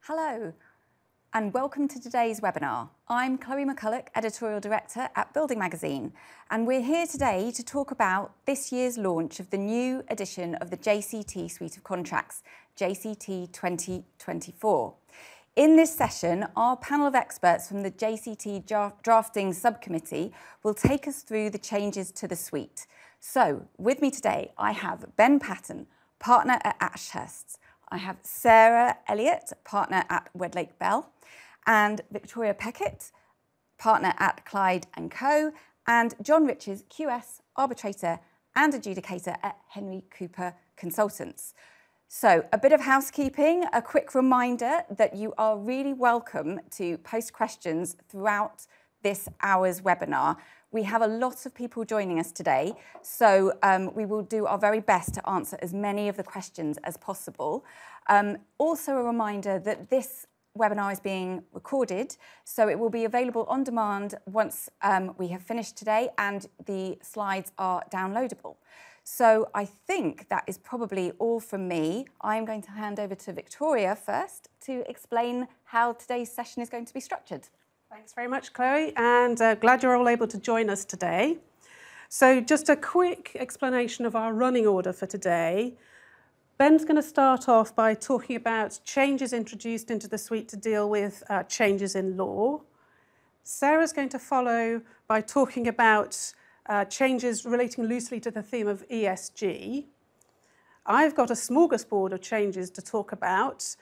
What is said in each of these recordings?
Hello, and welcome to today's webinar. I'm Chloe McCulloch, Editorial Director at Building Magazine, and we're here today to talk about this year's launch of the new edition of the JCT Suite of Contracts, JCT 2024. In this session, our panel of experts from the JCT Drafting Sub-Committee will take us through the changes to the suite. So, with me today, I have Ben Patton, partner at Ashurst. I have Sarah Elliott, partner at Wedlake Bell, and Victoria Peckett, partner at Clyde Co, and John Riches, QS, Arbitrator and Adjudicator at Henry Cooper Consultants. So, a bit of housekeeping, a quick reminder that you are really welcome to post questions throughout this hour's webinar. We have a lot of people joining us today, so we will do our very best to answer as many of the questions as possible. Also a reminder that this webinar is being recorded, so it will be available on demand once we have finished today, and the slides are downloadable. So I think that is probably all from me. I'm going to hand over to Victoria first to explain how today's session is going to be structured. Thanks very much, Chloe, and glad you're all able to join us today. So just a quick explanation of our running order for today. Ben's going to start off by talking about changes introduced into the suite to deal with changes in law. Sarah's going to follow by talking about changes relating loosely to the theme of ESG. I've got a smorgasbord of changes to talk about,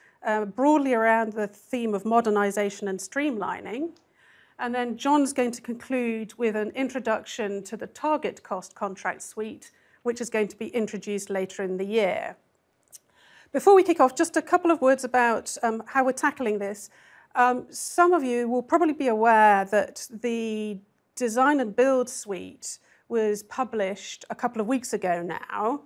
broadly around the theme of modernisation and streamlining. And then John's going to conclude with an introduction to the target cost contract suite, which is going to be introduced later in the year. Before we kick off, just a couple of words about how we're tackling this. Some of you will probably be aware that the Design and Build suite was published a couple of weeks ago now.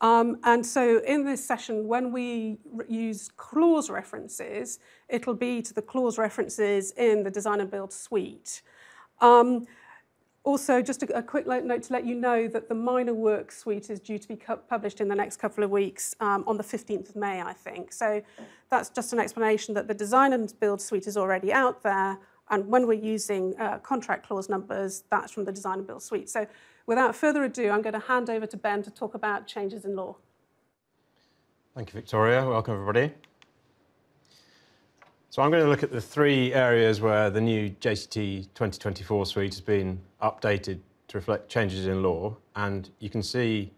And so in this session, when we use clause references, it'll be to the clause references in the Design and Build suite. Also, just a quick note to let you know that the minor work suite is due to be published in the next couple of weeks, on the 15th of May, I think. So that's just an explanation that the Design and Build suite is already out there. And when we're using contract clause numbers, that's from the Design and Build suite. So without further ado, I'm going to hand over to Ben to talk about changes in law. Thank you, Victoria. Welcome, everybody. So I'm going to look at the three areas where the new JCT 2024 suite has been updated to reflect changes in law. And you can see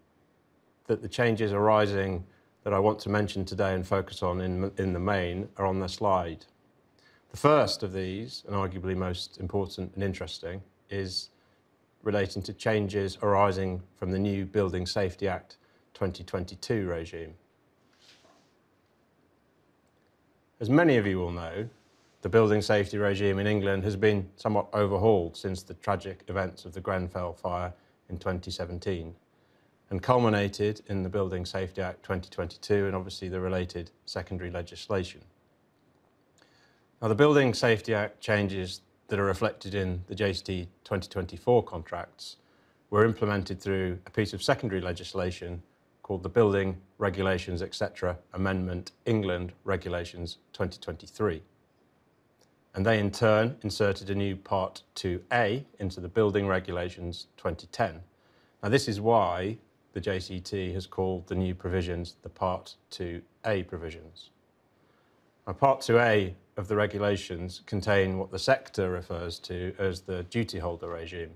that the changes arising that I want to mention today and focus on in the main are on the slide. The first of these, and arguably most important and interesting, is relating to changes arising from the new Building Safety Act 2022 regime. As many of you will know, the building safety regime in England has been somewhat overhauled since the tragic events of the Grenfell fire in 2017 and culminated in the Building Safety Act 2022 and obviously the related secondary legislation. Now, the Building Safety Act changes that are reflected in the JCT 2024 contracts were implemented through a piece of secondary legislation called the Building Regulations, etc. Amendment England Regulations 2023. And they in turn inserted a new Part 2A into the Building Regulations 2010. Now, this is why the JCT has called the new provisions the Part 2A provisions. Now, Part 2A of the regulations contain what the sector refers to as the duty holder regime.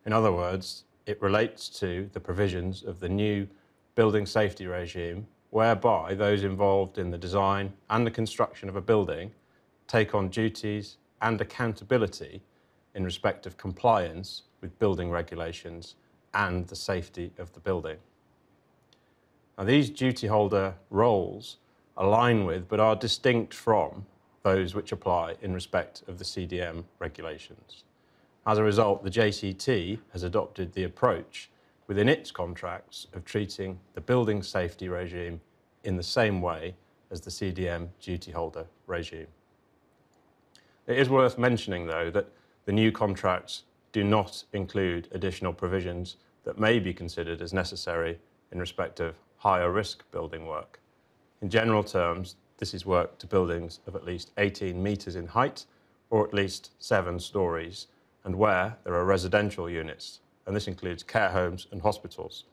In other words, it relates to the provisions of the new building safety regime, whereby those involved in the design and the construction of a building take on duties and accountability in respect of compliance with building regulations and the safety of the building. Now, these duty holder roles align with but are distinct from those which apply in respect of the CDM regulations. As a result, the JCT has adopted the approach within its contracts of treating the building safety regime in the same way as the CDM duty holder regime. It is worth mentioning, though, that the new contracts do not include additional provisions that may be considered as necessary in respect of higher risk building work. In general terms, this is work to buildings of at least 18 metres in height or at least 7 storeys, and where there are residential units, and this includes care homes and hospitals.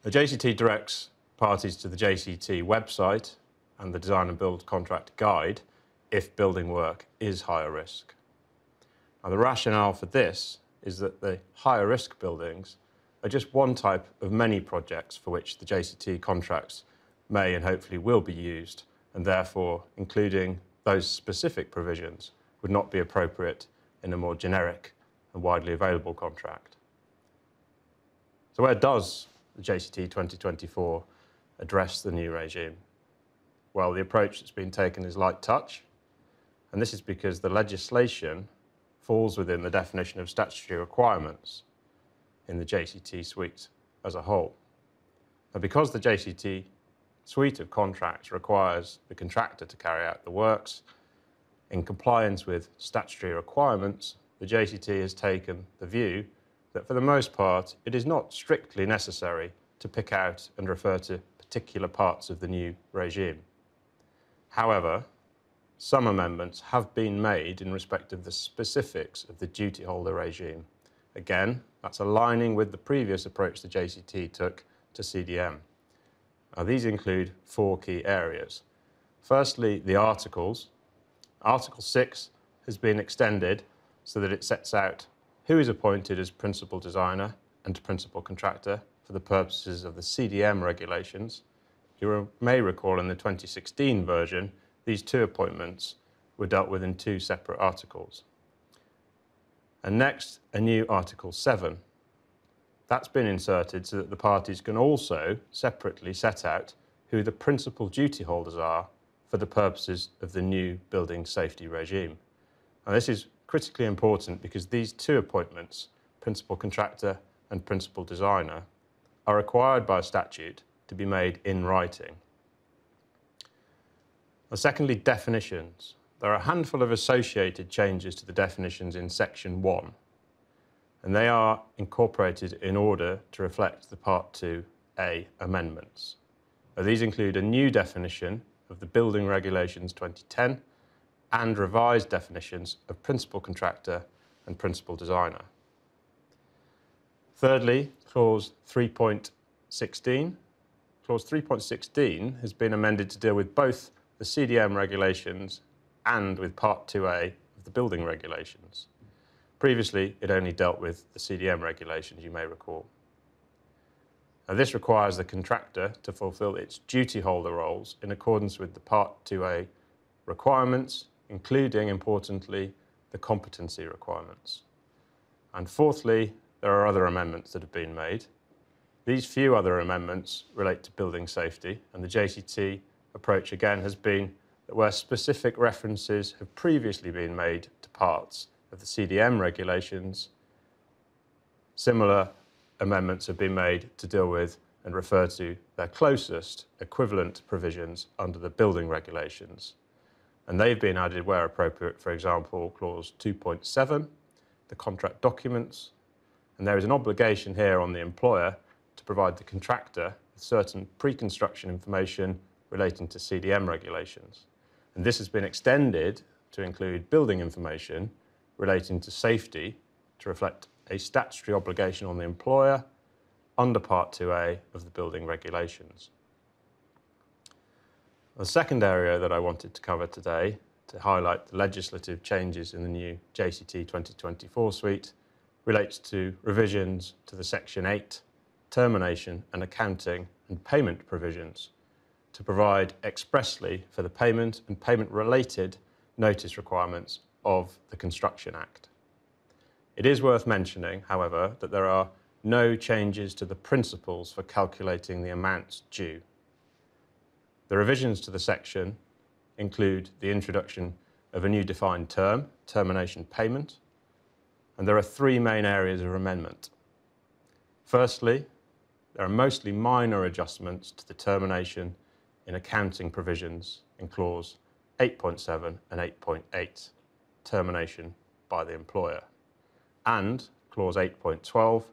The JCT directs parties to the JCT website and the Design and Build Contract Guide if building work is higher risk. Now, the rationale for this is that the higher risk buildings are just one type of many projects for which the JCT contracts may and hopefully will be used, and therefore including those specific provisions would not be appropriate in a more generic and widely available contract. So where does the JCT 2024 address the new regime? Well, the approach that's been taken is light touch, and this is because the legislation falls within the definition of statutory requirements in the JCT suite as a whole. Now, because the JCT suite of contracts requires the contractor to carry out the works in compliance with statutory requirements, the JCT has taken the view that for the most part it is not strictly necessary to pick out and refer to particular parts of the new regime. However, some amendments have been made in respect of the specifics of the duty holder regime. Again, that's aligning with the previous approach the JCT took to CDM. Now, these include 4 key areas. Firstly, the articles. Article 6 has been extended so that it sets out who is appointed as principal designer and principal contractor for the purposes of the CDM regulations. You may recall in the 2016 version, these 2 appointments were dealt with in 2 separate articles. And next, a new Article 7. That's been inserted so that the parties can also separately set out who the principal duty holders are for the purposes of the new building safety regime. Now, this is critically important because these 2 appointments, principal contractor and principal designer, are required by statute to be made in writing. Now, secondly, definitions. There are a handful of associated changes to the definitions in Section 1, and they are incorporated in order to reflect the Part 2A amendments. Now, these include a new definition of the Building Regulations 2010 and revised definitions of principal contractor and principal designer. Thirdly, Clause 3.16. Clause 3.16 has been amended to deal with both the CDM regulations and with Part 2A of the Building Regulations. Previously, it only dealt with the CDM regulations, you may recall. Now, this requires the contractor to fulfil its duty holder roles in accordance with the Part 2A requirements, including, importantly, the competency requirements. And fourthly, there are other amendments that have been made. These few other amendments relate to building safety, and the JCT approach again has been that where specific references have previously been made to parts of the CDM regulations, similar amendments have been made to deal with and refer to their closest equivalent provisions under the building regulations. And they've been added where appropriate, for example, Clause 2.7, the contract documents, and there is an obligation here on the employer to provide the contractor with certain pre-construction information relating to CDM regulations. And this has been extended to include building information relating to safety to reflect a statutory obligation on the employer under Part 2A of the building regulations. The second area that I wanted to cover today to highlight the legislative changes in the new JCT 2024 suite relates to revisions to the Section 8 termination and accounting and payment provisions to provide expressly for the payment and payment-related notice requirements of the Construction Act. It is worth mentioning, however, that there are no changes to the principles for calculating the amounts due. The revisions to the section include the introduction of a new defined term, termination payment, and there are 3 main areas of amendment. Firstly, there are mostly minor adjustments to the termination in accounting provisions in Clause 8.7 and 8.8, termination by the employer, and Clause 8.12,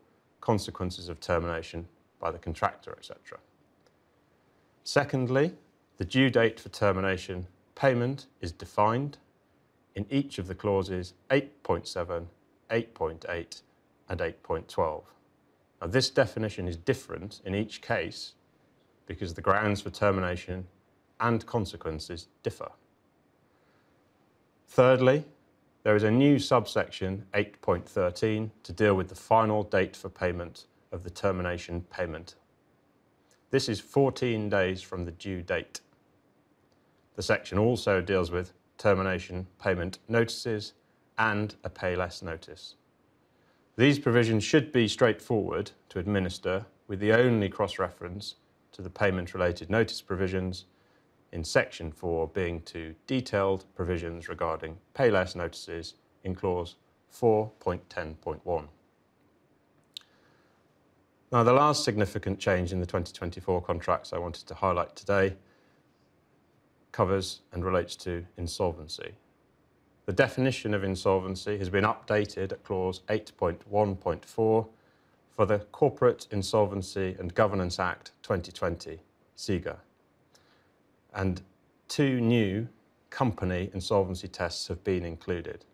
consequences of termination by the contractor, etc. Secondly, the due date for termination payment is defined in each of the clauses 8.7, 8.8 and 8.12. Now this definition is different in each case because the grounds for termination and consequences differ. Thirdly, there is a new subsection 8.13 to deal with the final date for payment of the termination payment. This is 14 days from the due date. The section also deals with termination payment notices and a pay less notice. These provisions should be straightforward to administer, with the only cross-reference to the payment-related notice provisions in Section 4 being to detailed provisions regarding pay less notices in Clause 4.10.1. Now, the last significant change in the 2024 contracts I wanted to highlight today covers and relates to insolvency. The definition of insolvency has been updated at Clause 8.1.4 for the Corporate Insolvency and Governance Act 2020, CIGA. And 2 new company insolvency tests have been included.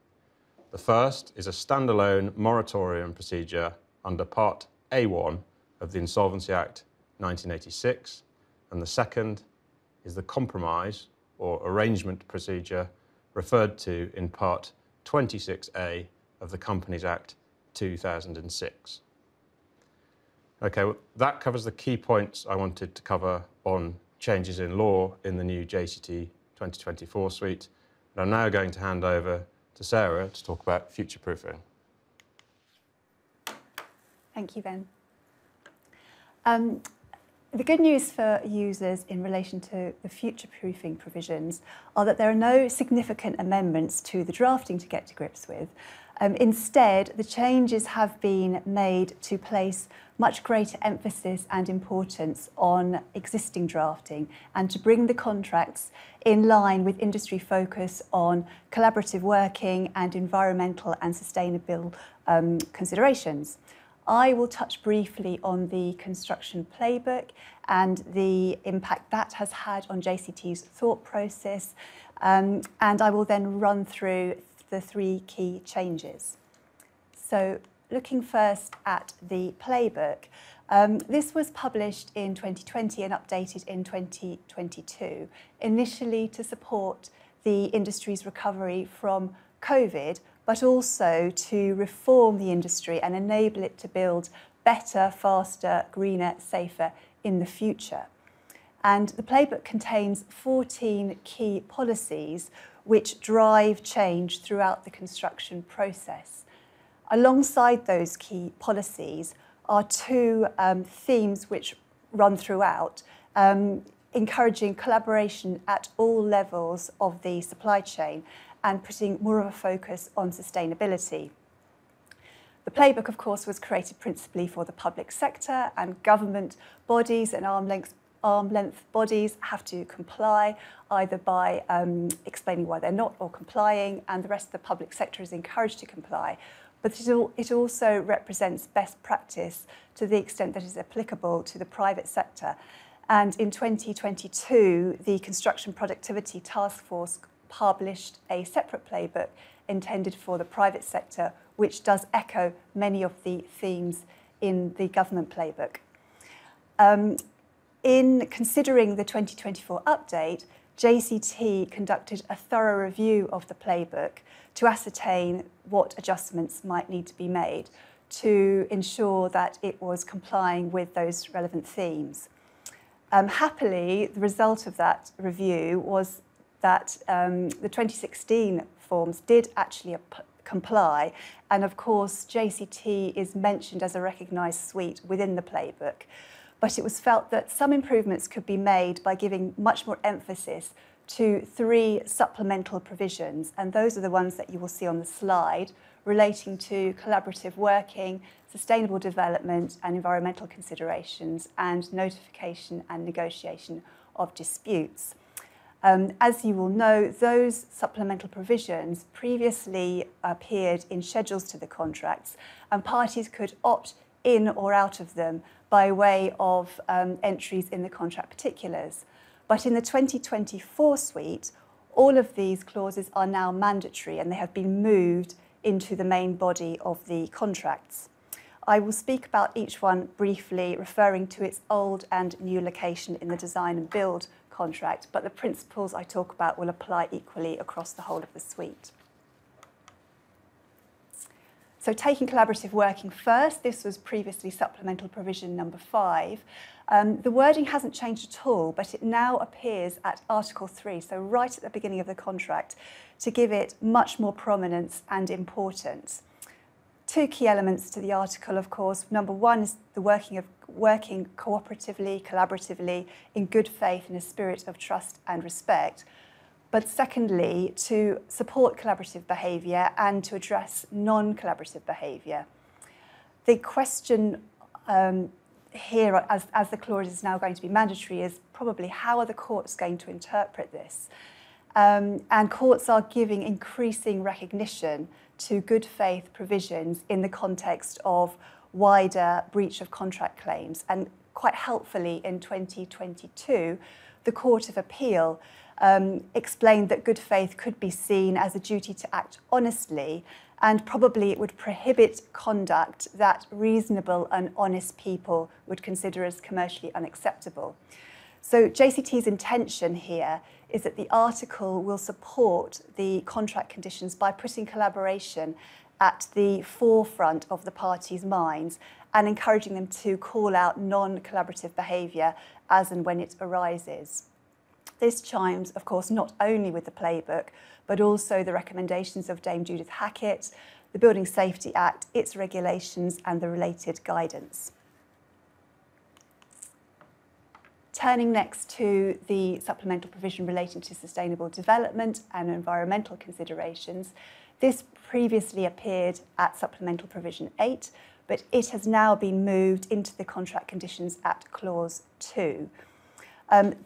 The first is a standalone moratorium procedure under Part A1 of the Insolvency Act 1986, and the second is the compromise or arrangement procedure referred to in Part 26A of the Companies Act 2006. Okay, well, that covers the key points I wanted to cover on changes in law in the new JCT 2024 suite. And I'm now going to hand over to Sarah to talk about future-proofing. Thank you, Ben. The good news for users in relation to the future-proofing provisions are that there are no significant amendments to the drafting to get to grips with. Instead, the changes have been made to place much greater emphasis and importance on existing drafting and to bring the contracts in line with industry focus on collaborative working and environmental and sustainable considerations. I will touch briefly on the construction playbook and the impact that has had on JCT's thought process, and I will then run through the 3 key changes. So looking first at the playbook, this was published in 2020 and updated in 2022, initially to support the industry's recovery from COVID, but also to reform the industry and enable it to build better, faster, greener, safer in the future. And the playbook contains 14 key policies which drive change throughout the construction process. Alongside those key policies are 2 themes which run throughout, encouraging collaboration at all levels of the supply chain and putting more of a focus on sustainability. The playbook, of course, was created principally for the public sector, and government bodies and arm-length bodies have to comply either by explaining why they're not or complying, and the rest of the public sector is encouraged to comply. But it also represents best practice to the extent that it is applicable to the private sector. And in 2022, the Construction Productivity Task Force published a separate playbook intended for the private sector, which does echo many of the themes in the government playbook. In considering the 2024 update, JCT conducted a thorough review of the playbook to ascertain what adjustments might need to be made to ensure that it was complying with those relevant themes. Happily, the result of that review was that the 2016 forms did actually comply, and of course JCT is mentioned as a recognised suite within the playbook, but it was felt that some improvements could be made by giving much more emphasis to 3 supplemental provisions, and those are the ones that you will see on the slide, relating to collaborative working, sustainable development and environmental considerations, and notification and negotiation of disputes. As you will know, those supplemental provisions previously appeared in schedules to the contracts, and parties could opt in or out of them by way of entries in the contract particulars. But in the 2024 suite, all of these clauses are now mandatory and they have been moved into the main body of the contracts. I will speak about each one briefly, referring to its old and new location in the design and build contract, but the principles I talk about will apply equally across the whole of the suite. So taking collaborative working first, this was previously supplemental provision number 5. The wording hasn't changed at all, but it now appears at Article 3, so right at the beginning of the contract, to give it much more prominence and importance. 2 key elements to the article, of course. Number 1 is the working cooperatively, collaboratively, in good faith, in a spirit of trust and respect. But secondly, to support collaborative behaviour and to address non-collaborative behaviour. The question here, as the clause is now going to be mandatory, is probably how are the courts going to interpret this? And courts are giving increasing recognition to good faith provisions in the context of wider breach of contract claims. And quite helpfully in 2022, the Court of Appeal explained that good faith could be seen as a duty to act honestly, and probably it would prohibit conduct that reasonable and honest people would consider as commercially unacceptable. So JCT's intention here is that the article will support the contract conditions by putting collaboration at the forefront of the parties' minds and encouraging them to call out non-collaborative behaviour as and when it arises. This chimes, of course, not only with the playbook, but also the recommendations of Dame Judith Hackett, the Building Safety Act, its regulations and the related guidance. Turning next to the supplemental provision relating to sustainable development and environmental considerations, this previously appeared at supplemental provision 8, but it has now been moved into the contract conditions at clause 2.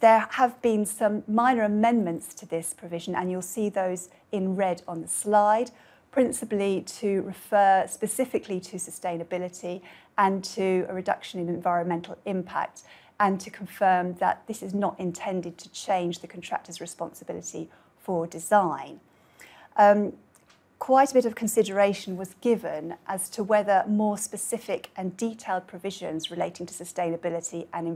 There have been some minor amendments to this provision, and you'll see those in red on the slide, principally to refer specifically to sustainability and to a reduction in environmental impact, and to confirm that this is not intended to change the contractor's responsibility for design. Quite a bit of consideration was given as to whether more specific and detailed provisions relating to sustainability and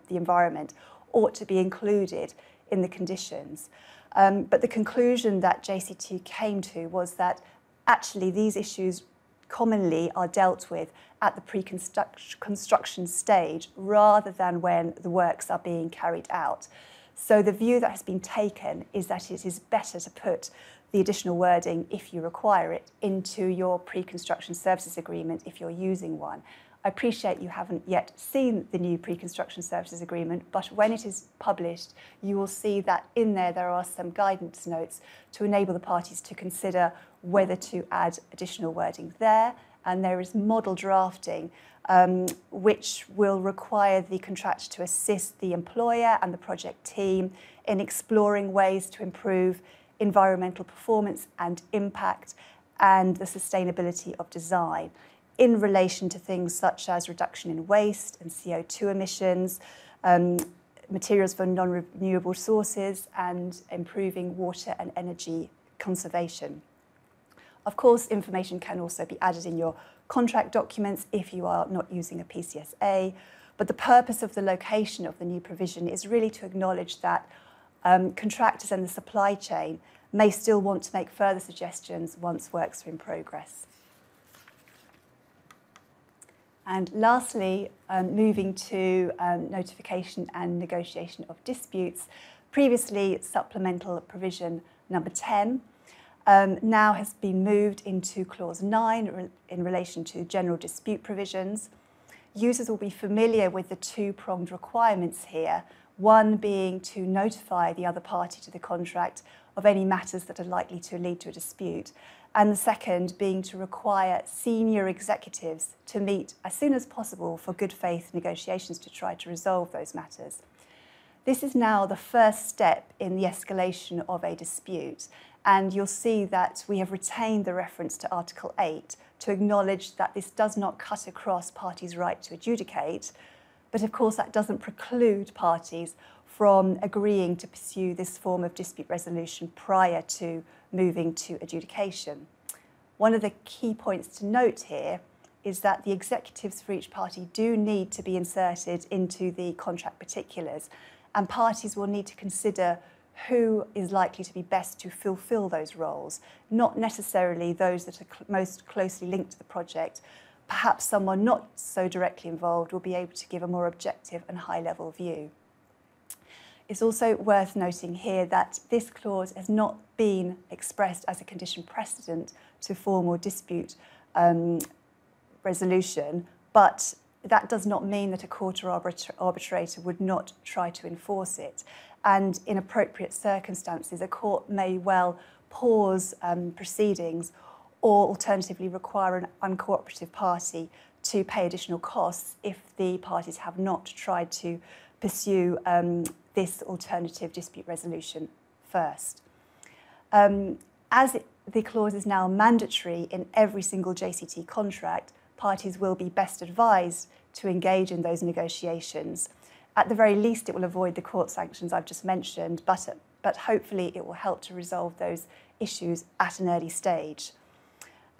the environment ought to be included in the conditions. But the conclusion that JCT came to was that actually these issues commonly are dealt with at the pre-construction stage rather than when the works are being carried out. So the view that has been taken is that it is better to put the additional wording, if you require it, into your pre-construction services agreement if you're using one. I appreciate you haven't yet seen the new pre-construction services agreement, but when it is published, you will see that in there are some guidance notes to enable the parties to consider whether to add additional wording there. And there is model drafting, which will require the contractor to assist the employer and the project team in exploring ways to improve environmental performance and impact and the sustainability of design in relation to things such as reduction in waste and CO2 emissions, materials from non-renewable sources, and improving water and energy conservation. Of course, information can also be added in your contract documents if you are not using a PCSA, but the purpose of the location of the new provision is really to acknowledge that contractors and the supply chain may still want to make further suggestions once works are in progress. And lastly, moving to notification and negotiation of disputes, previously supplemental provision number 10 now has been moved into clause 9 in relation to general dispute provisions. Users will be familiar with the two-pronged requirements here, one being to notify the other party to the contract of any matters that are likely to lead to a dispute, and the second being to require senior executives to meet as soon as possible for good faith negotiations to try to resolve those matters. This is now the first step in the escalation of a dispute, and you'll see that we have retained the reference to Article 8 to acknowledge that this does not cut across parties' right to adjudicate, But of course, that doesn't preclude parties from agreeing to pursue this form of dispute resolution prior to moving to adjudication. One of the key points to note here is that the executives for each party do need to be inserted into the contract particulars, and parties will need to consider who is likely to be best to fulfil those roles, not necessarily those that are most closely linked to the project. Perhaps someone not so directly involved will be able to give a more objective and high-level view. It's also worth noting here that this clause has not been expressed as a condition precedent to formal dispute resolution, but that does not mean that a court or arbitrator would not try to enforce it. And in appropriate circumstances, a court may well pause proceedings or alternatively require an uncooperative party to pay additional costs if the parties have not tried to pursue this alternative dispute resolution first. As the clause is now mandatory in every single JCT contract, parties will be best advised to engage in those negotiations. At the very least, it will avoid the court sanctions I've just mentioned, but hopefully it will help to resolve those issues at an early stage.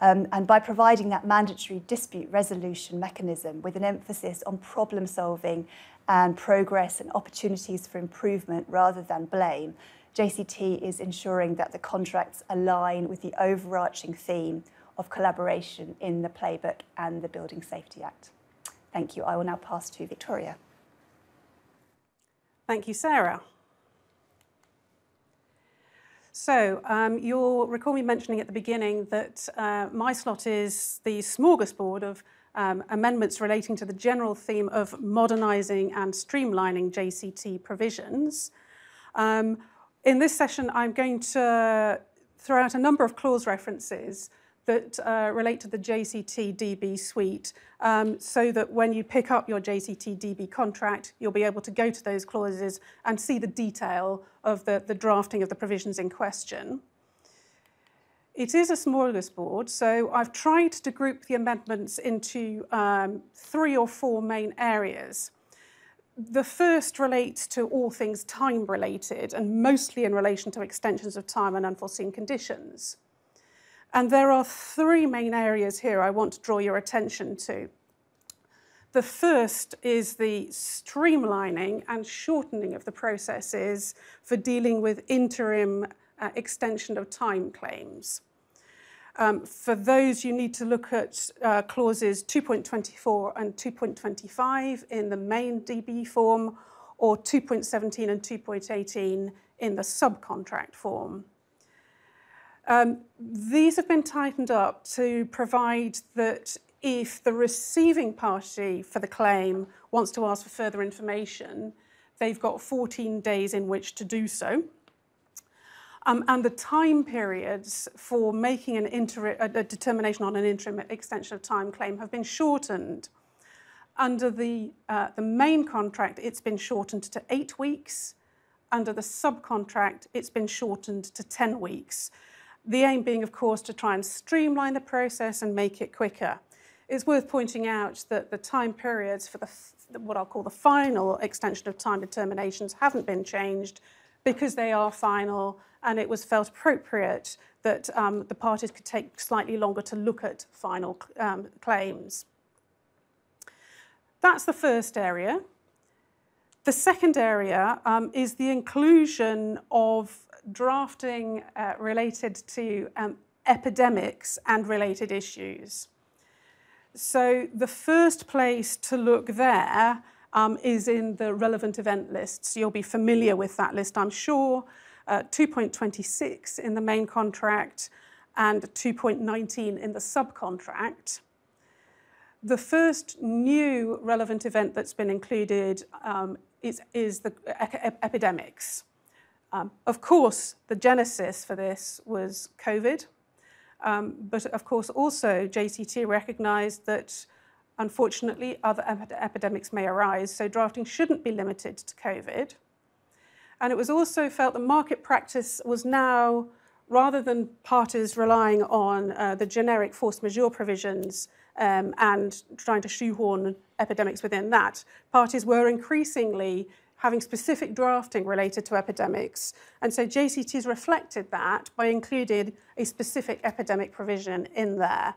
And by providing that mandatory dispute resolution mechanism with an emphasis on problem solving and progress and opportunities for improvement rather than blame, JCT is ensuring that the contracts align with the overarching theme of collaboration in the Playbook and the Building Safety Act. Thank you. I will now pass to Victoria. Thank you, Sarah. So you'll recall me mentioning at the beginning that my slot is the smorgasbord of amendments relating to the general theme of modernising and streamlining JCT provisions. In this session, I'm going to throw out a number of clause references that relate to the JCT DB suite, so that when you pick up your JCT DB contract, you'll be able to go to those clauses and see the detail of the drafting of the provisions in question. It is a smorgasbord, so I've tried to group the amendments into 3 or 4 main areas. The first relates to all things time-related, and mostly in relation to extensions of time and unforeseen conditions. And there are 3 main areas here I want to draw your attention to. The first is the streamlining and shortening of the processes for dealing with interim extension of time claims. For those, you need to look at clauses 2.24 and 2.25 in the main DB form, or 2.17 and 2.18 in the subcontract form. These have been tightened up to provide that if the receiving party for the claim wants to ask for further information, they've got 14 days in which to do so. And the time periods for making a determination on an interim extension of time claim have been shortened. Under the main contract, it's been shortened to 8 weeks. Under the subcontract, it's been shortened to 10 weeks. The aim being, of course, to try and streamline the process and make it quicker. It's worth pointing out that the time periods for what I'll call the final extension of time determinations haven't been changed because they are final, and it was felt appropriate that the parties could take slightly longer to look at final claims. That's the first area. The second area is the inclusion of drafting related to epidemics and related issues. So the first place to look there is in the relevant event lists. You'll be familiar with that list, I'm sure. 2.26 in the main contract and 2.19 in the subcontract. The first new relevant event that's been included is the epidemics. Of course, the genesis for this was COVID, but of course also JCT recognised that unfortunately other epidemics may arise, so drafting shouldn't be limited to COVID. And it was also felt that market practice was now, rather than parties relying on the generic force majeure provisions and trying to shoehorn epidemics within that, parties were increasingly having specific drafting related to epidemics. And so JCT's reflected that by including a specific epidemic provision in there.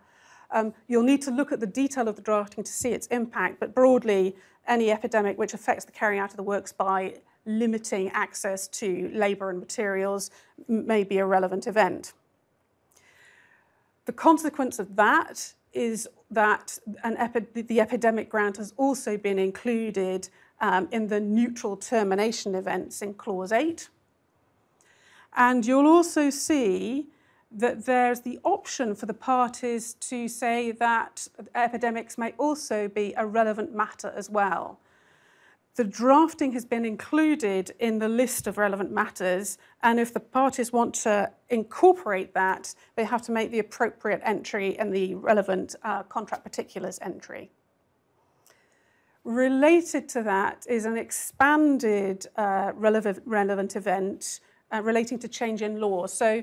You'll need to look at the detail of the drafting to see its impact, but broadly, any epidemic which affects the carrying out of the works by limiting access to labour and materials may be a relevant event. The consequence of that is that the epidemic grant has also been included in the neutral termination events in Clause 8. And you'll also see that there's the option for the parties to say that epidemics may also be a relevant matter as well. The drafting has been included in the list of relevant matters, and if the parties want to incorporate that, they have to make the appropriate entry in the relevant contract particulars entry. Related to that is an expanded relevant event relating to change in law. So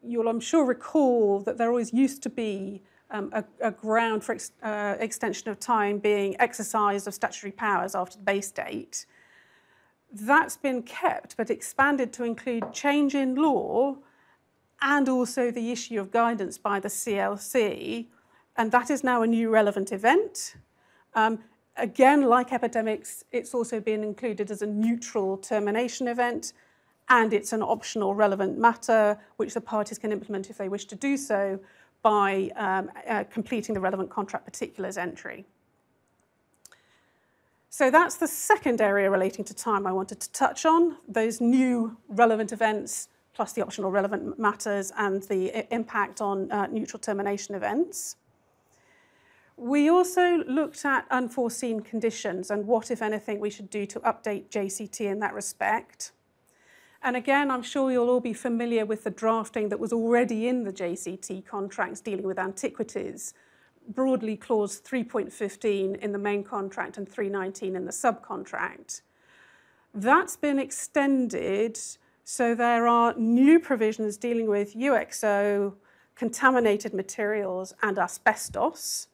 you'll, I'm sure, recall that there always used to be a ground for extension of time being exercise of statutory powers after the base date. That's been kept, but expanded to include change in law and also the issue of guidance by the CLC, and that is now a new relevant event. Again, like epidemics, it's also been included as a neutral termination event, and it's an optional relevant matter which the parties can implement if they wish to do so by completing the relevant contract particulars entry. So that's the second area relating to time I wanted to touch on, those new relevant events plus the optional relevant matters and the impact on neutral termination events. We also looked at unforeseen conditions and what, if anything, we should do to update JCT in that respect. And again, I'm sure you'll all be familiar with the drafting that was already in the JCT contracts dealing with antiquities, broadly clause 3.15 in the main contract and 319 in the subcontract. That's been extended, so there are new provisions dealing with UXO, contaminated materials and asbestos.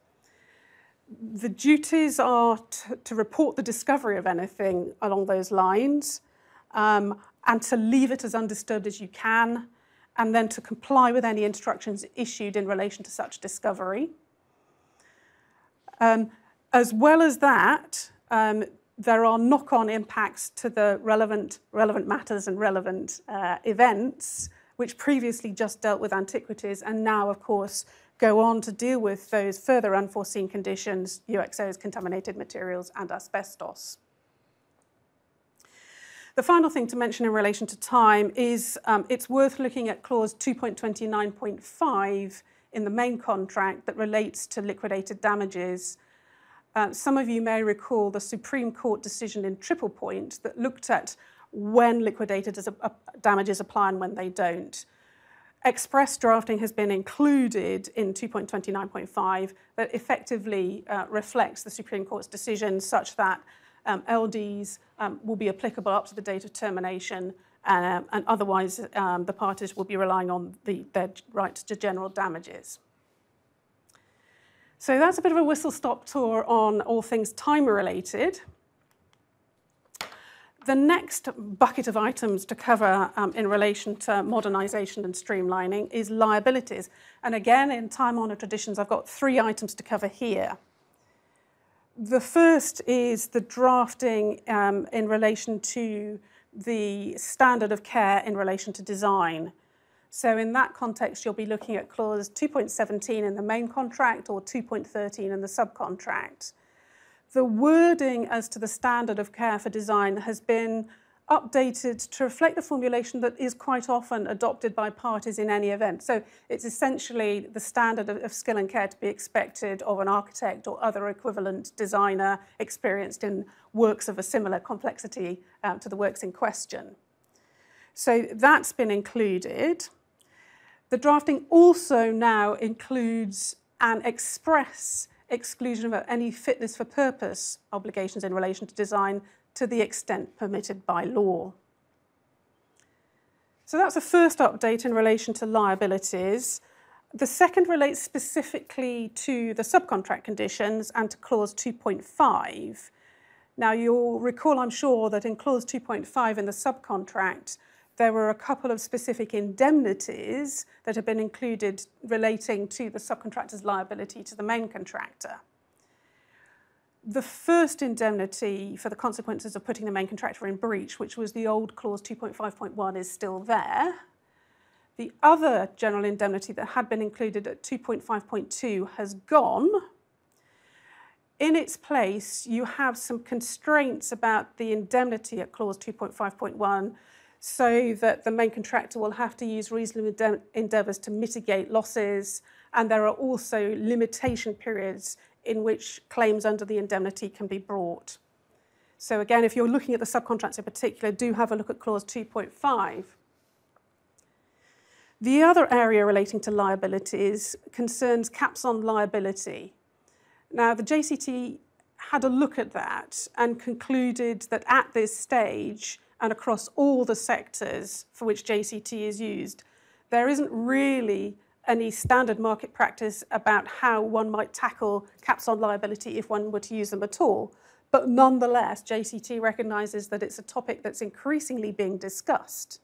The duties are to report the discovery of anything along those lines, and to leave it as undisturbed as you can, and then to comply with any instructions issued in relation to such discovery. As well as that, there are knock-on impacts to the relevant matters and relevant events, which previously just dealt with antiquities, and now, of course, go on to deal with those further unforeseen conditions, UXOs, contaminated materials, and asbestos. The final thing to mention in relation to time is it's worth looking at clause 2.29.5 in the main contract that relates to liquidated damages. Some of you may recall the Supreme Court decision in Triple Point that looked at when liquidated damages apply and when they don't. Express drafting has been included in 2.29.5 that effectively reflects the Supreme Court's decision such that LDs will be applicable up to the date of termination, and otherwise the parties will be relying on their right to general damages. So that's a bit of a whistle-stop tour on all things time-related. The next bucket of items to cover in relation to modernisation and streamlining is liabilities. And again, in time-honoured traditions, I've got 3 items to cover here. The first is the drafting in relation to the standard of care in relation to design. So in that context, you'll be looking at clause 2.17 in the main contract or 2.13 in the subcontract. The wording as to the standard of care for design has been updated to reflect the formulation that is quite often adopted by parties in any event. So it's essentially the standard of skill and care to be expected of an architect or other equivalent designer experienced in works of a similar complexity to the works in question. So that's been included. The drafting also now includes an express exclusion of any fitness for purpose obligations in relation to design to the extent permitted by law. So that's the first update in relation to liabilities. The second relates specifically to the subcontract conditions and to clause 2.5. Now, you'll recall, I'm sure, that in clause 2.5 in the subcontract, there were a couple of specific indemnities that have been included relating to the subcontractor's liability to the main contractor. The first indemnity for the consequences of putting the main contractor in breach, which was the old clause 2.5.1, is still there. The other general indemnity that had been included at 2.5.2 has gone. In its place, you have some constraints about the indemnity at clause 2.5.1, so that the main contractor will have to use reasonable endeavours to mitigate losses, and there are also limitation periods in which claims under the indemnity can be brought. So again, if you're looking at the subcontracts in particular, do have a look at clause 2.5. The other area relating to liabilities concerns caps on liability. Now, the JCT had a look at that and concluded that at this stage, and across all the sectors for which JCT is used, there isn't really any standard market practice about how one might tackle caps on liability if one were to use them at all. But nonetheless, JCT recognises that it's a topic that's increasingly being discussed.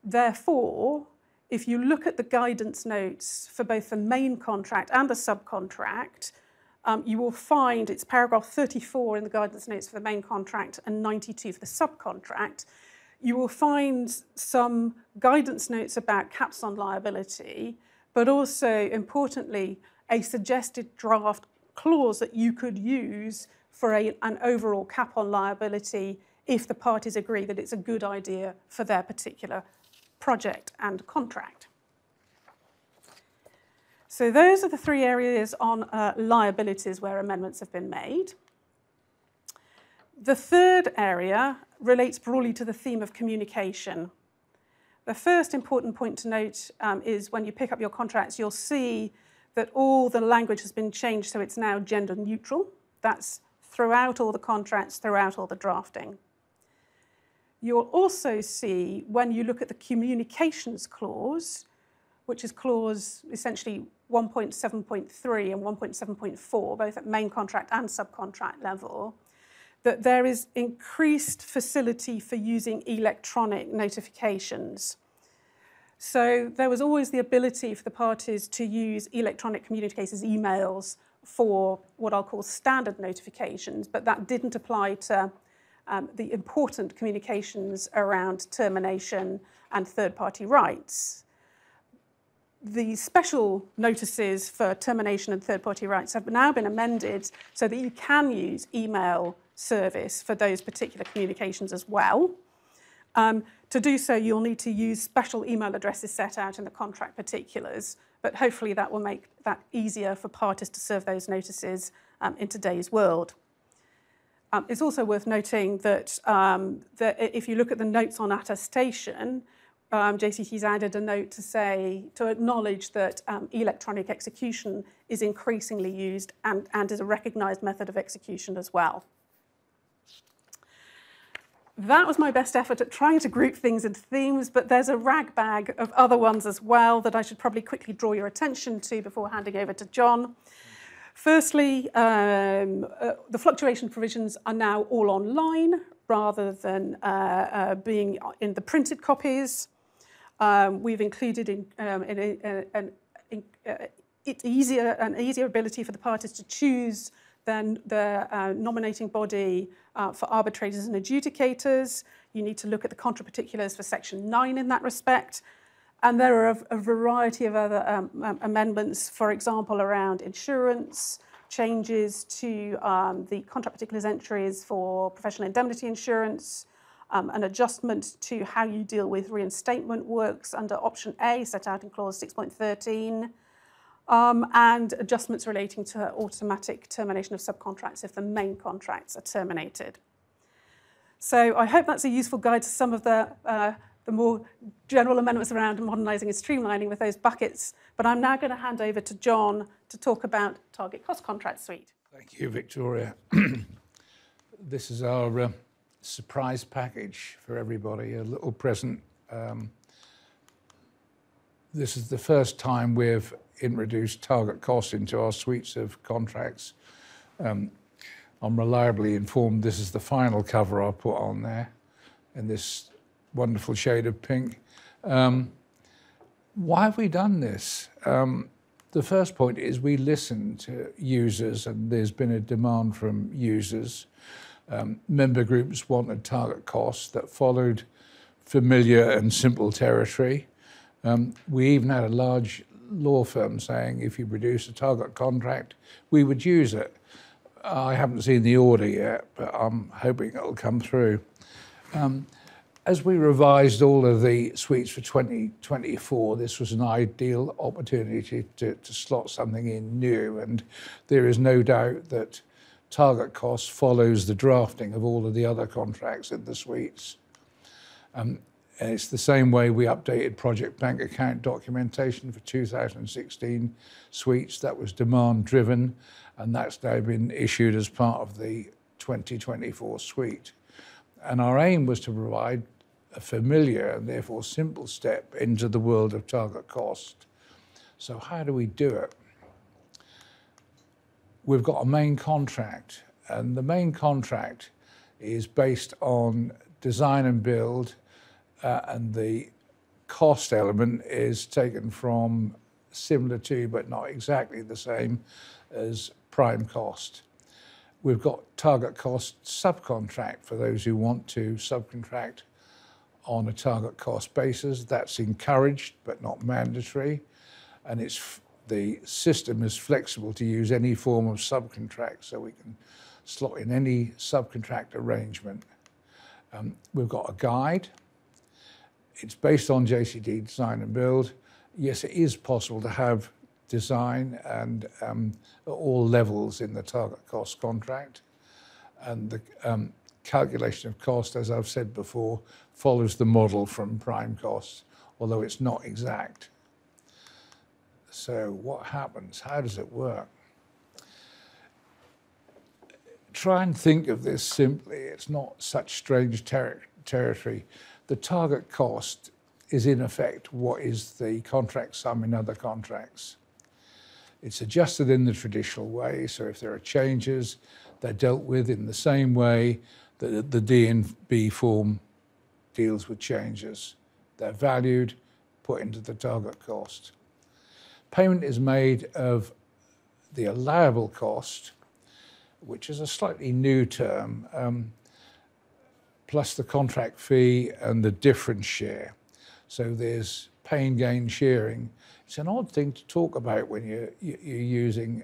Therefore, if you look at the guidance notes for both the main contract and the subcontract, you will find it's paragraph 34 in the guidance notes for the main contract and 92 for the subcontract. You will find some guidance notes about caps on liability, but also, importantly, a suggested draft clause that you could use for an overall cap on liability if the parties agree that it's a good idea for their particular project and contract. So those are the three areas on liabilities where amendments have been made. The third area relates broadly to the theme of communication. The first important point to note is when you pick up your contracts, you'll see that all the language has been changed, so it's now gender neutral. That's throughout all the contracts, throughout all the drafting. You'll also see when you look at the communications clause, which is clause essentially 1.7.3 and 1.7.4, both at main contract and subcontract level, that there is increased facility for using electronic notifications. So there was always the ability for the parties to use electronic communications, emails, for what I'll call standard notifications, but that didn't apply to the important communications around termination and third-party rights. The special notices for termination and third-party rights have now been amended so that you can use email service for those particular communications as well. To do so, you'll need to use special email addresses set out in the contract particulars, but hopefully that will make that easier for parties to serve those notices in today's world. It's also worth noting that, if you look at the notes on attestation, JCT's added a note to acknowledge that electronic execution is increasingly used and is a recognised method of execution as well. That was my best effort at trying to group things into themes, but there's a rag bag of other ones as well that I should probably quickly draw your attention to before handing over to John. Firstly, the fluctuation provisions are now all online rather than being in the printed copies. We've included an easier ability for the parties to choose then the nominating body for arbitrators and adjudicators. You need to look at the contra particulars for Section 9 in that respect. And there are a variety of other amendments, for example, around insurance, changes to the contra particulars entries for professional indemnity insurance, an adjustment to how you deal with reinstatement works under Option A set out in Clause 6.13, and adjustments relating to automatic termination of subcontracts if the main contracts are terminated. So I hope that's a useful guide to some of the more general amendments around modernising and streamlining with those buckets. But I'm now going to hand over to John to talk about Target Cost Contract Suite. Thank you, Victoria. This is our surprise package for everybody, a little present this is the first time we've introduced target cost into our suites of contracts. I'm reliably informed this is the final cover I'll put on there in this wonderful shade of pink. Why have we done this? The first point is we listen to users, and there's been a demand from users. Member groups wanted target costs that followed familiar and simple territory. We even had a large law firm saying if you produce a target contract, we would use it. I haven't seen the order yet, but I'm hoping it'll come through. As we revised all of the suites for 2024, this was an ideal opportunity to slot something in new, and there is no doubt that target cost follows the drafting of all of the other contracts in the suites. And it's the same way we updated project bank account documentation for 2016 suites. That was demand driven, and that's now been issued as part of the 2024 suite. And our aim was to provide a familiar and therefore simple step into the world of target cost. So how do we do it? We've got a main contract, and the main contract is based on design and build, and the cost element is taken from similar to, but not exactly the same as prime cost. We've got target cost subcontract for those who want to subcontract on a target cost basis. That's encouraged, but not mandatory. And the system is flexible to use any form of subcontract, so we can slot in any subcontract arrangement. We've got a guide. It's based on JCT Design and Build. Yes, it is possible to have design and at all levels in the target cost contract. And the calculation of cost, as I've said before, follows the model from prime cost, although it's not exact. So what happens? How does it work? Try and think of this simply. It's not such strange territory. The target cost is in effect what is the contract sum in other contracts. It's adjusted in the traditional way, so if there are changes, they're dealt with in the same way that the D&B form deals with changes. They're valued, put into the target cost. Payment is made of the allowable cost, which is a slightly new term, plus the contract fee and the difference share. So there's pain gain sharing. It's an odd thing to talk about when you're using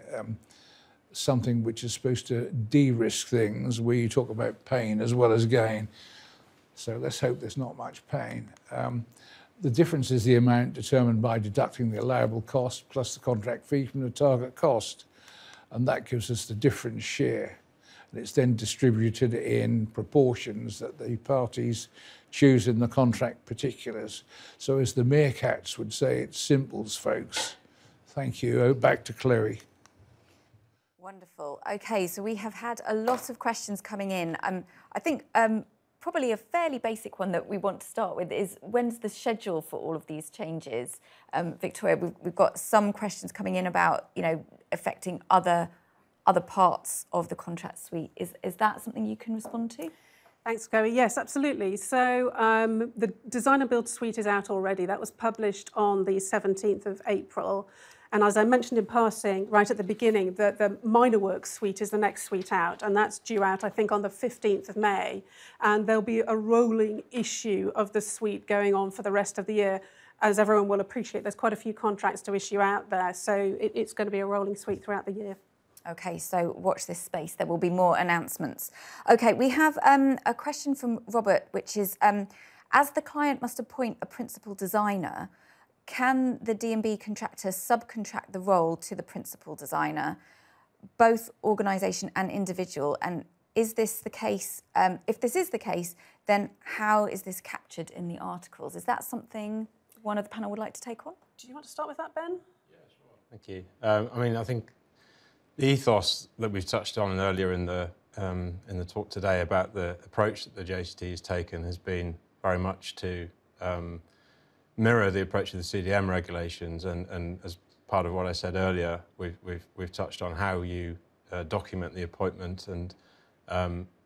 something which is supposed to de-risk things, where you talk about pain as well as gain. So let's hope there's not much pain. The difference is the amount determined by deducting the allowable cost plus the contract fee from the target cost. And that gives us the difference share. And it's then distributed in proportions that the parties choose in the contract particulars. So as the meerkats would say, it's simples, folks. Thank you. Back to Chloe. Wonderful. Okay, so we have had a lot of questions coming in. I think probably a fairly basic one that we want to start with is, when's the schedule for all of these changes? Victoria, we've got some questions coming in about, affecting other parts of the contract suite. Is that something you can respond to? Thanks, Chloe. Yes, absolutely. So the Design and Build suite is out already. That was published on the 17th of April. And as I mentioned in passing right at the beginning, the minor works suite is the next suite out, and that's due out, I think, on the 15th of May. And there'll be a rolling issue of the suite going on for the rest of the year. As everyone will appreciate, there's quite a few contracts to issue out there, so it's going to be a rolling suite throughout the year. Okay, so watch this space. There will be more announcements. Okay, we have a question from Robert, which is, as the client must appoint a principal designer, can the D&B contractor subcontract the role to the principal designer, both organisation and individual? And is this the case? If this is the case, then how is this captured in the articles? Is that something one of the panel would like to take on? Do you want to start with that, Ben? Yeah, sure. Thank you. I think the ethos that we've touched on earlier in the talk today about the approach that the JCT has taken has been very much to mirror the approach of the CDM regulations, and as part of what I said earlier, we've touched on how you document the appointment and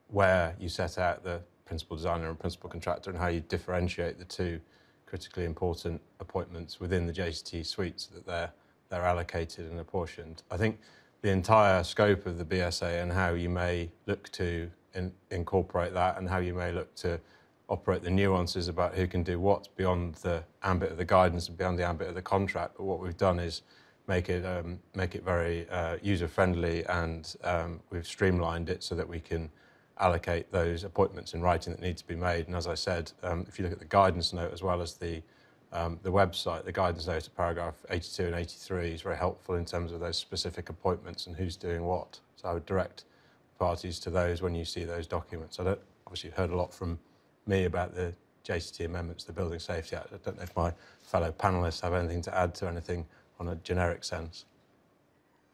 where you set out the principal designer and principal contractor and how you differentiate the two critically important appointments within the JCT suite so that they're allocated and apportioned. I think the entire scope of the BSA and how you may look to incorporate that and how you may look to operate the nuances about who can do what beyond the ambit of the guidance and beyond the ambit of the contract. But what we've done is make it very user-friendly, and we've streamlined it so that we can allocate those appointments in writing that need to be made. And as I said, if you look at the guidance note as well as the website, the guidance note at paragraph 82 and 83 is very helpful in terms of those specific appointments and who's doing what. So I would direct parties to those when you see those documents. Obviously you've heard a lot from me about the JCT amendments to the Building Safety Act. I don't know if my fellow panellists have anything to add to anything on a generic sense.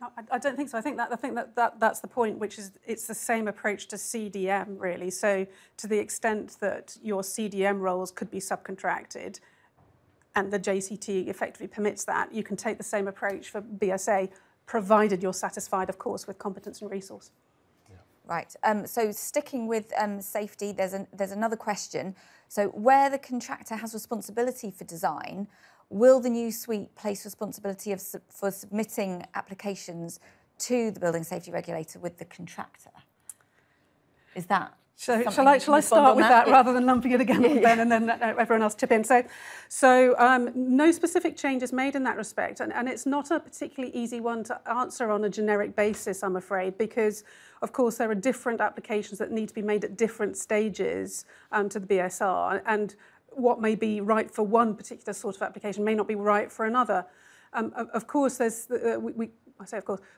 No, I don't think so. I think that's the point, which is it's the same approach to CDM, really. So to the extent that your CDM roles could be subcontracted, and the JCT effectively permits that, you can take the same approach for BSA, provided you're satisfied, of course, with competence and resource. Right. So sticking with safety, there's another question. So where the contractor has responsibility for design, will the new suite place responsibility for submitting applications to the building safety regulator with the contractor? Is that? Shall I start with that rather than lumping it again with Ben and then everyone else chip in? So no specific changes made in that respect, and it's not a particularly easy one to answer on a generic basis, I'm afraid, because of course there are different applications that need to be made at different stages to the BSR, and what may be right for one particular sort of application may not be right for another. Of course,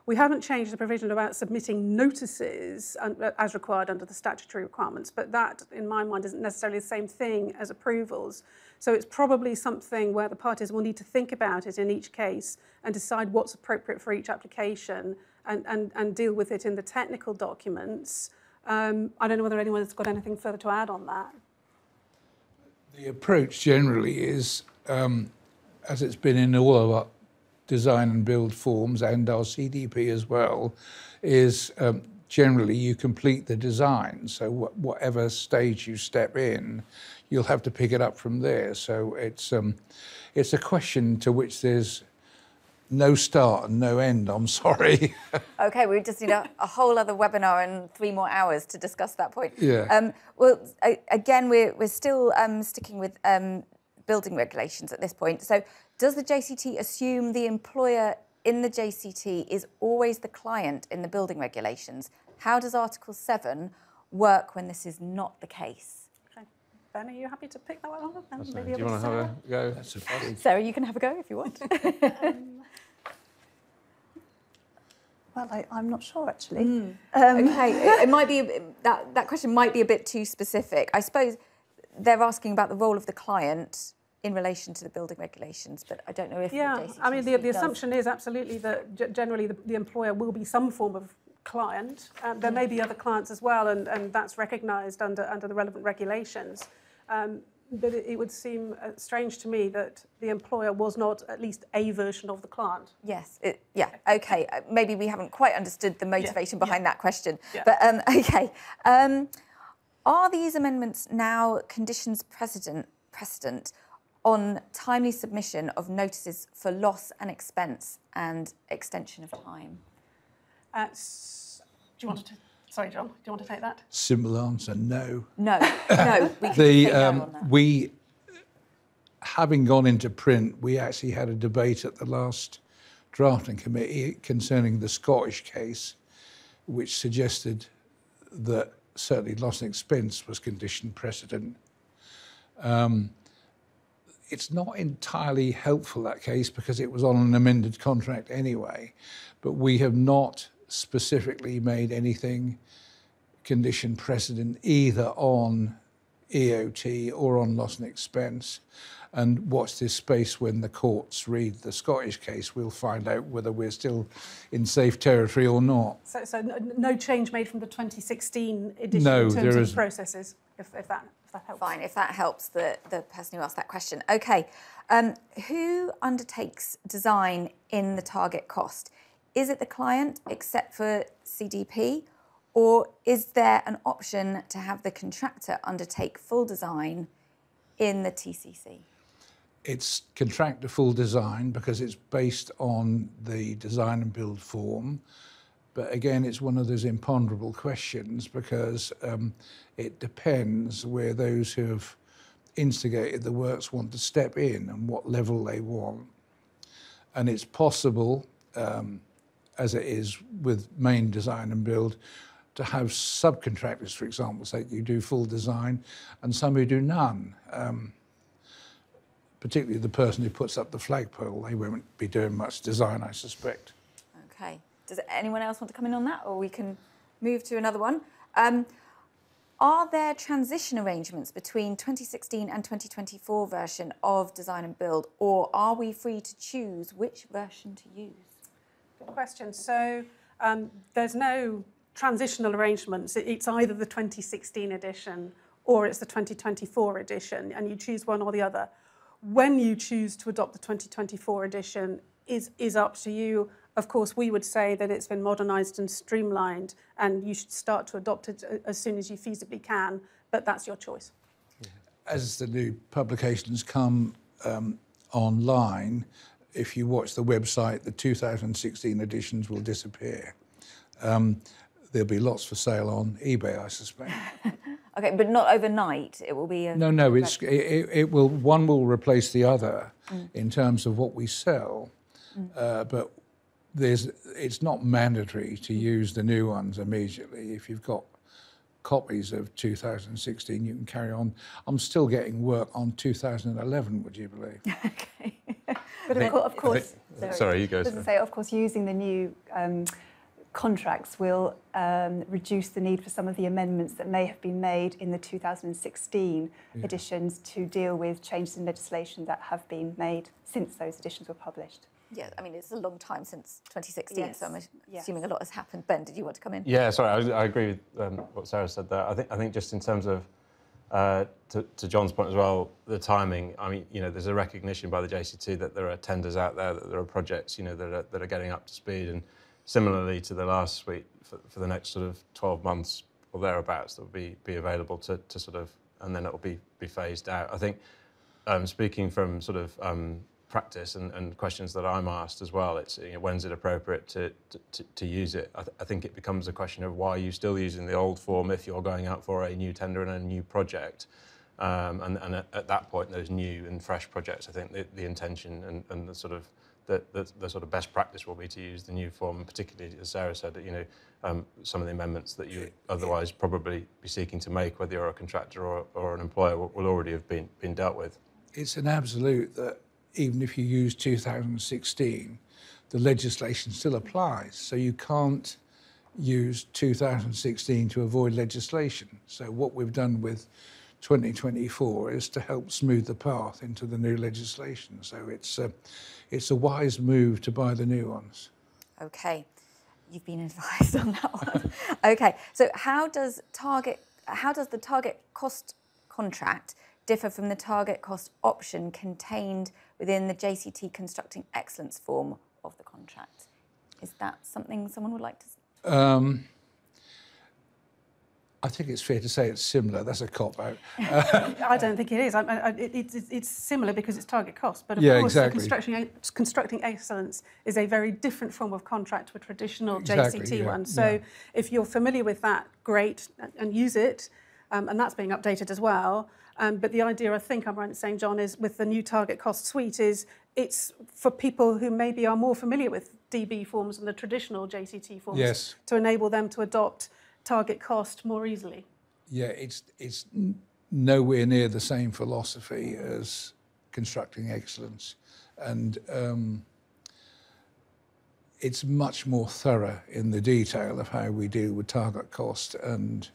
we haven't changed the provision about submitting notices as required under the statutory requirements, but that, in my mind, isn't necessarily the same thing as approvals. So it's probably something where the parties will need to think about it in each case and decide what's appropriate for each application and deal with it in the technical documents. I don't know whether anyone's got anything further to add on that. The approach generally is, as it's been in all of our design and build forms and our CDP as well, is generally you complete the design. So whatever stage you step in, you'll have to pick it up from there. So it's a question to which there's no start and no end, I'm sorry. Okay, we just need a whole other webinar and 3 more hours to discuss that point. Yeah. Well, again, we're still sticking with building regulations at this point. So does the JCT assume the employer in the JCT is always the client in the building regulations? How does Article 7 work when this is not the case? Okay. Ben, are you happy to pick that one up? Do you want to have a go? That's a big... Sarah, you can have a go if you want. Well, I'm not sure, actually. Okay, it might be that question might be a bit too specific. I suppose they're asking about the role of the client in relation to the building regulations, but I don't know if the JCT I mean, the assumption is absolutely that generally the employer will be some form of client. There may be other clients as well, and that's recognised under the relevant regulations. But it would seem strange to me that the employer was not at least a version of the client. Yes, yeah, okay. Maybe we haven't quite understood the motivation behind that question. Yeah. But, okay. Are these amendments now conditions precedent on timely submission of notices for loss and expense and extension of time? Do you want to... Sorry, John, do you want to take that? Simple answer, no. No, no. We can say no on that. We, having gone into print, we actually had a debate at the last drafting committee concerning the Scottish case, which suggested that certainly loss and expense was condition precedent. It's not entirely helpful, that case, because it was on an amended contract anyway, but we have not specifically made anything condition precedent either on EOT or on loss and expense. And watch this space when the courts read the Scottish case. We'll find out whether we're still in safe territory or not. So no change made from the 2016 edition no, in terms of processes, if that that helps. Fine, if that helps the person who asked that question. Okay, who undertakes design in the target cost? Is it the client, except for CDP, or is there an option to have the contractor undertake full design in the TCC? It's contractor full design because it's based on the design and build form. But again, it's one of those imponderable questions because it depends where those who have instigated the works want to step in and what level they want. And it's possible, as it is with main design and build, to have subcontractors, for example, say you do full design and some who do none. Particularly the person who puts up the flagpole, they won't be doing much design, I suspect. Okay. Does anyone else want to come in on that, or we can move to another one? Are there transition arrangements between 2016 and 2024 version of design and build, or are we free to choose which version to use? Good question. So there's no transitional arrangements. It's either the 2016 edition or it's the 2024 edition, and you choose one or the other. When you choose to adopt the 2024 edition is up to you. Of course, we would say that it's been modernised and streamlined, and you should start to adopt it as soon as you feasibly can, but that's your choice. As the new publications come online, if you watch the website, the 2016 editions will disappear. There'll be lots for sale on eBay, I suspect. Okay, but not overnight. It will be a... No. It will. One will replace the other in terms of what we sell, but it's not mandatory to use the new ones immediately. If you've got copies of 2016, you can carry on. I'm still getting work on 2011. Would you believe? Okay. But of course, sorry, you go. Of course, using the new contracts will reduce the need for some of the amendments that may have been made in the 2016 editions to deal with changes in legislation that have been made since those editions were published. Yeah, I mean, it's a long time since 2016, yes. so I'm assuming a lot has happened. Ben, did you want to come in? Yeah, sorry, I agree with what Sarah said there. I think just in terms of, to John's point as well, the timing, I mean, there's a recognition by the JCT that there are tenders out there, that there are projects, that are getting up to speed, and similarly to the last suite, for the next sort of 12 months or thereabouts, that will be available to sort of, and then it will be phased out. I think, speaking from sort of practice and questions that I'm asked as well, it's when's it appropriate to use it? I think it becomes a question of why are you still using the old form if you're going out for a new tender and a new project, and at that point those new and fresh projects, I think the intention and the sort of the sort of best practice will be to use the new form, and particularly as Sarah said, some of the amendments that you would otherwise probably be seeking to make, whether you're a contractor or an employer, will already have been dealt with. It's an absolute that even if you use 2016, the legislation still applies. So you can't use 2016 to avoid legislation. So what we've done with 2024 is to help smooth the path into the new legislation. So it's a wise move to buy the new ones. Okay, you've been advised on that one. Okay, so how does the target cost contract differ from the target cost option contained within the JCT Constructing Excellence form of the contract? Is that something someone would like to say? I think it's fair to say it's similar. That's a cop-out. I don't think it is. It's similar because it's target cost, but of course exactly. Constructing Excellence is a very different form of contract to a traditional JCT one. So if you're familiar with that, great, and use it, and that's being updated as well. But the idea, I think I'm right in saying, John, is with the new target cost suite is it's for people who maybe are more familiar with DB forms and the traditional JCT forms to enable them to adopt target cost more easily. Yeah, it's nowhere near the same philosophy as Constructing Excellence, and it's much more thorough in the detail of how we deal with target cost and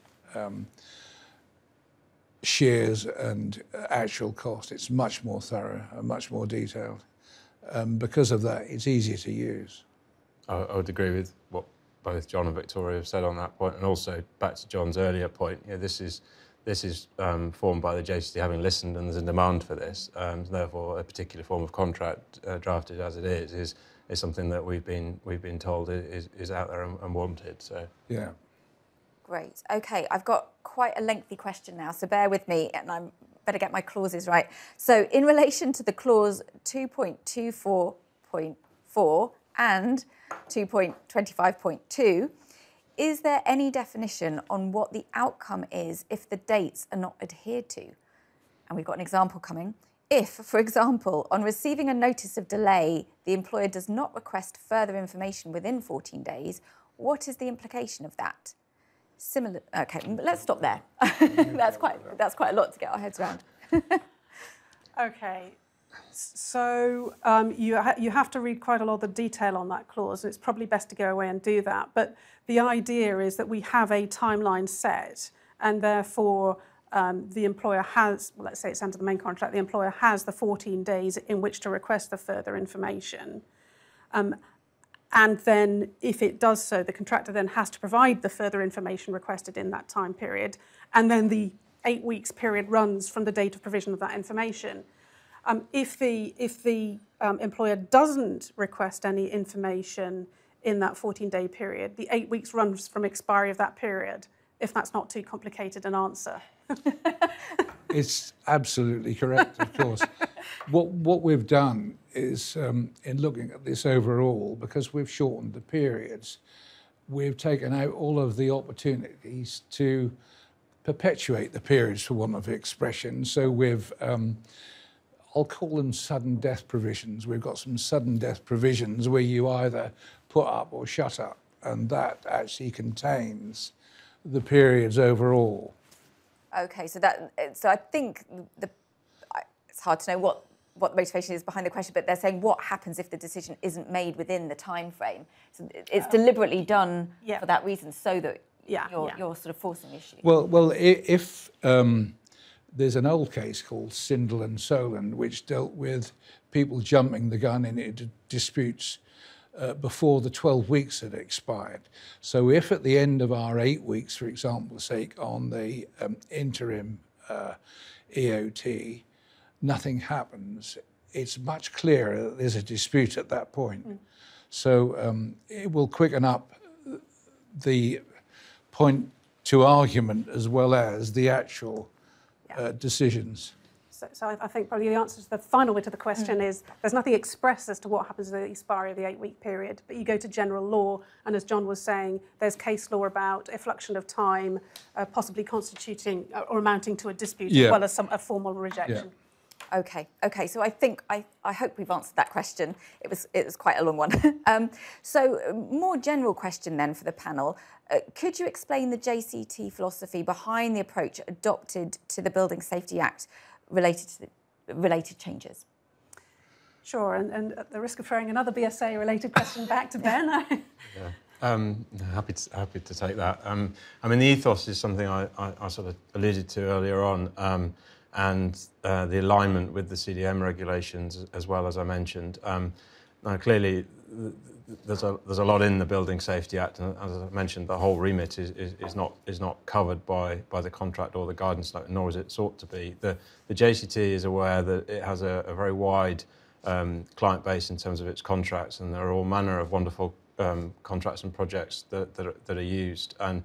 shares and actual cost. It's much more thorough and much more detailed. Because of that, it's easier to use. I would agree with what both John and Victoria have said on that point, and also back to John's earlier point. This is this is formed by the JCT having listened, and there's a demand for this. Therefore, a particular form of contract drafted as it is something that we've been told is out there and wanted. So Yeah. Great. Okay, I've got quite a lengthy question now, so bear with me, and I better get my clauses right. So, in relation to the clause 2.24.4 and 2.25.2, is there any definition on what the outcome is if the dates are not adhered to? And we've got an example coming. If, for example, on receiving a notice of delay, the employer does not request further information within 14 days, what is the implication of that? Similar. Okay, let's stop there. That's quite a lot to get our heads around. Okay, so you have to read quite a lot of the detail on that clause, and it's probably best to go away and do that. But the idea is that we have a timeline set, and therefore the employer has, well, let's say it's under the main contract, the employer has the 14 days in which to request the further information. And then if it does so, the contractor then has to provide the further information requested in that time period. And then the 8 weeks period runs from the date of provision of that information. If the employer doesn't request any information in that 14-day period, the 8 weeks runs from expiry of that period, if that's not too complicated an answer. It's absolutely correct, of course. What we've done is, in looking at this overall, because we've shortened the periods, we've taken out all of the opportunities to perpetuate the periods, for want of expression. So we've, I'll call them sudden death provisions. We've got some sudden death provisions where you either put up or shut up, and that actually contains the periods overall. Okay, so I think it's hard to know what the motivation is behind the question, but they're saying what happens if the decision isn't made within the time frame. So it's deliberately done for that reason, so that you're sort of forcing the issue. Well, if there's an old case called Sindel and Solon, which dealt with people jumping the gun into disputes before the 12 weeks had expired. So if at the end of our 8 weeks, for example's sake, on the interim EOT, nothing happens, it's much clearer that there's a dispute at that point. So it will quicken up the point to argument as well as the actual decisions. So I think probably the answer to the final bit of the question is there's nothing express as to what happens at the expiry of the 8-week period, but you go to general law, and as John was saying, there's case law about effluxion of time possibly constituting or amounting to a dispute as well as a formal rejection. Okay. So I hope we've answered that question. It was quite a long one. So more general question then for the panel. Could you explain the JCT philosophy behind the approach adopted to the Building Safety Act related to the related changes? Sure, and at the risk of throwing another BSA-related question back to Ben. Happy to take that. I mean, the ethos is something I sort of alluded to earlier on, and the alignment with the CDM regulations, as well as I mentioned. Now, clearly, there's a lot in the Building Safety Act, and as I mentioned, the whole remit is not covered by the contract or the guidance note, nor is it sought to be. The JCT is aware that it has a very wide client base in terms of its contracts, and there are all manner of wonderful contracts and projects that are used. And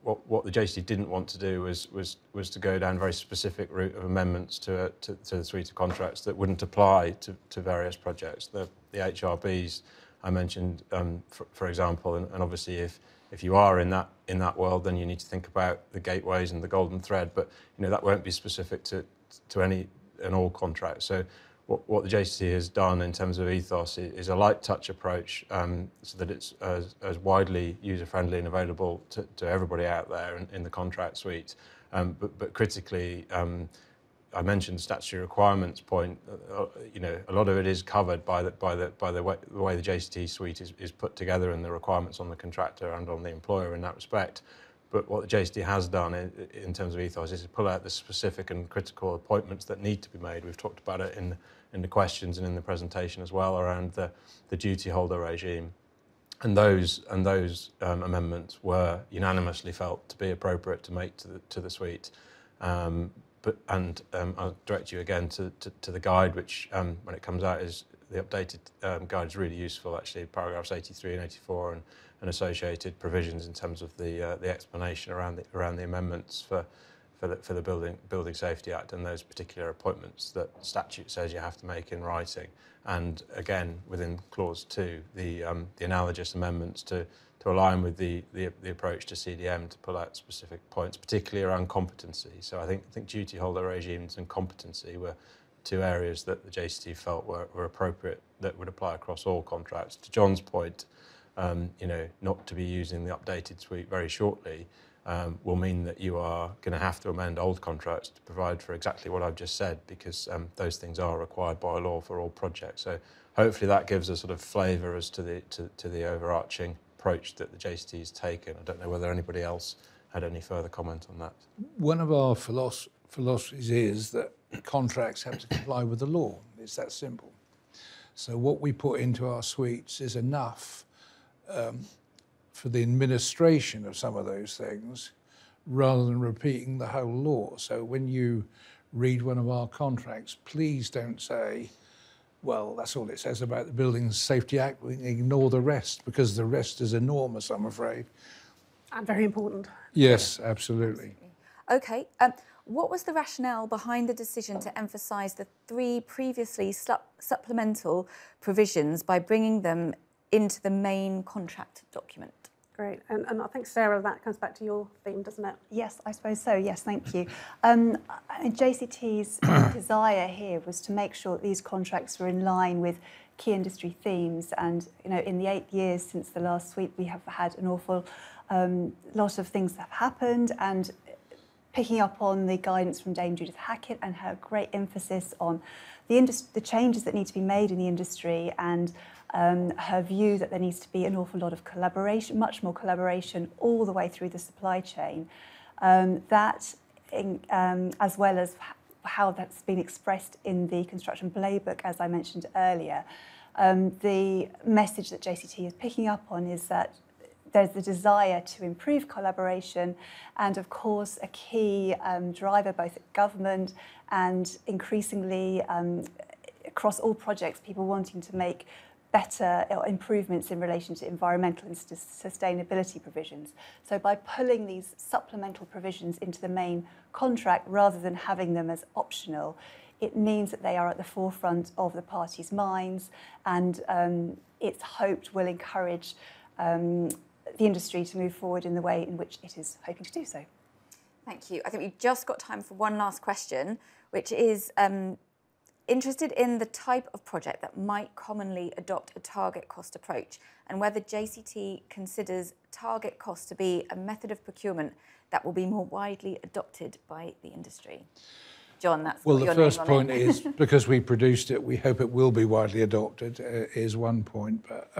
what the JCT didn't want to do was to go down a very specific route of amendments to the suite of contracts that wouldn't apply to various projects. The HRBs I mentioned, for example, and obviously if you are in that world, then you need to think about the gateways and the golden thread. But that won't be specific to any and all contracts. So what the JCT has done in terms of ethos is a light touch approach, so that it's as widely user friendly and available to everybody out there in the contract suite. But critically, I mentioned statutory requirements point. A lot of it is covered by the way the JCT suite is put together, and the requirements on the contractor and on the employer in that respect. But what the JCT has done in terms of ethos is to pull out the specific and critical appointments that need to be made. We've talked about it in the questions and in the presentation as well around the duty holder regime, and those amendments were unanimously felt to be appropriate to make to the suite. I'll direct you again to the guide, which when it comes out is the updated guide is really useful actually, paragraphs 83 and 84 and associated provisions in terms of the explanation around the amendments for the Building Safety Act and those particular appointments that statute says you have to make in writing. And again, within clause 2, the analogous amendments to align with the approach to CDM to pull out specific points, particularly around competency. So I think duty holder regimes and competency were 2 areas that the JCT felt were appropriate, that would apply across all contracts. To John's point, not to be using the updated suite very shortly will mean that you are going to have to amend old contracts to provide for exactly what I've just said, because those things are required by law for all projects. So hopefully that gives a sort of flavour as to the overarching approach that the JCT has taken. I don't know whether anybody else had any further comment on that. One of our philosophies is that contracts have to comply with the law. It's that simple. So what we put into our suites is enough for the administration of some of those things, rather than repeating the whole law. So when you read one of our contracts, please don't say, well, that's all it says about the Building Safety Act. We can ignore the rest, because the rest is enormous, I'm afraid. And very important. Yes, absolutely. Okay. What was the rationale behind the decision to emphasise the 3 previously supplemental provisions by bringing them into the main contract document? Great. And I think, Sarah, that comes back to your theme, doesn't it? Yes, I suppose so. Yes, thank you. JCT's desire here was to make sure that these contracts were in line with key industry themes. And, in the 8 years since the last suite, we have had an awful lot of things that have happened. And picking up on the guidance from Dame Judith Hackett and her great emphasis on the changes that need to be made in the industry, and her view that there needs to be an awful lot of collaboration, much more collaboration all the way through the supply chain, as well as how that's been expressed in the construction playbook, as I mentioned earlier. The message that JCT is picking up on is that there's the desire to improve collaboration, and of course a key driver both at government and increasingly across all projects, people wanting to make better improvements in relation to environmental and sustainability provisions. So by pulling these supplemental provisions into the main contract rather than having them as optional, it means that they are at the forefront of the parties' minds, and it's hoped will encourage the industry to move forward in the way in which it is hoping to do so. Thank you. I think we've just got time for one last question, which is interested in the type of project that might commonly adopt a target cost approach, and whether JCT considers target cost to be a method of procurement that will be more widely adopted by the industry. John, that's well, got the your first name point on it. is, because we produced it, we hope it will be widely adopted, is one point. But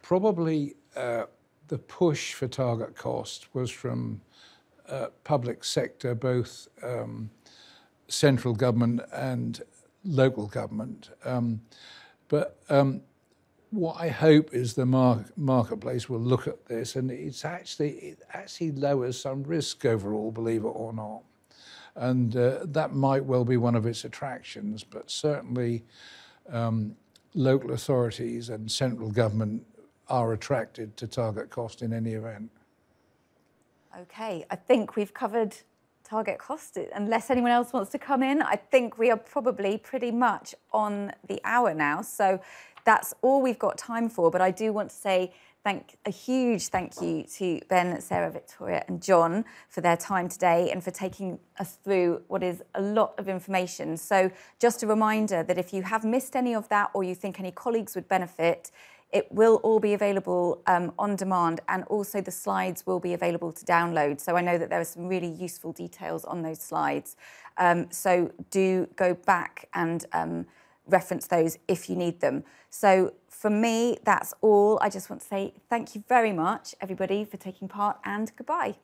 probably the push for target cost was from public sector, both central government and local government. But what I hope is the marketplace will look at this, and it actually lowers some risk overall, believe it or not. And that might well be one of its attractions, but certainly local authorities and central government are attracted to target cost in any event. Okay, I think we've covered target cost. Unless anyone else wants to come in, I think we are probably pretty much on the hour now. So that's all we've got time for. But I do want to say a huge thank you to Ben, Sarah, Victoria and John for their time today and for taking us through what is a lot of information. So just a reminder that if you have missed any of that, or you think any colleagues would benefit, it will all be available on demand, and also the slides will be available to download. So I know that there are some really useful details on those slides. So do go back and reference those if you need them. So for me, that's all. I just want to say thank you very much, everybody, for taking part, and goodbye.